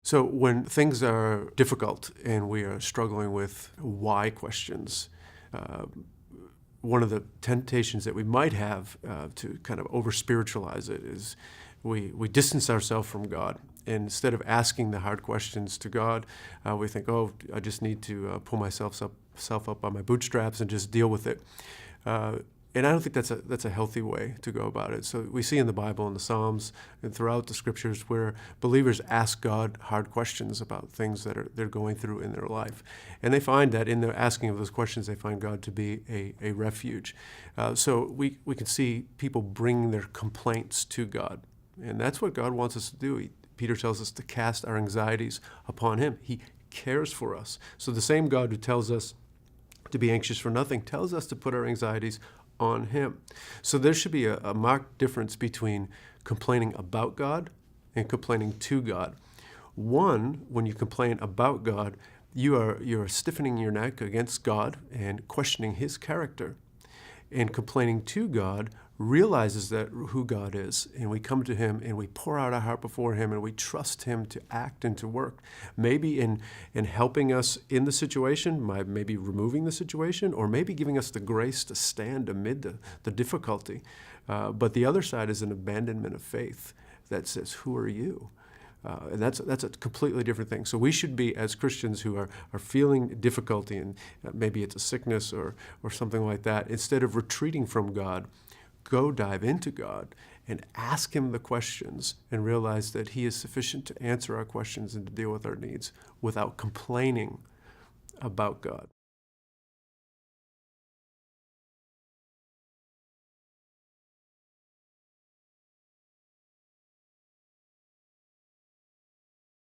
So when things are difficult and we are struggling with why questions, one of the temptations that we might have to kind of over-spiritualize it is we distance ourselves from God. And instead of asking the hard questions to God, we think, oh, I just need to pull myself up by my bootstraps and just deal with it. And I don't think that's a healthy way to go about it. So we see in the Bible, in the Psalms, and throughout the Scriptures, where believers ask God hard questions about things that they're going through in their life. And they find that in the asking of those questions, they find God to be a refuge. So we can see people bring their complaints to God. And that's what God wants us to do. Peter tells us to cast our anxieties upon Him. He cares for us. So the same God who tells us to be anxious for nothing tells us to put our anxieties on Him. So there should be a marked difference between complaining about God and complaining to God. One, when you complain about God, you're stiffening your neck against God and questioning His character. And complaining to God realizes that who God is, and we come to Him and we pour out our heart before Him and we trust Him to act and to work, maybe in helping us in the situation, maybe removing the situation, or maybe giving us the grace to stand amid the difficulty. But the other side is an abandonment of faith that says, who are you? And that's a completely different thing. So we should be, as Christians who are feeling difficulty, and maybe it's a sickness or something like that, instead of retreating from God, go dive into God and ask Him the questions and realize that He is sufficient to answer our questions and to deal with our needs without complaining about God.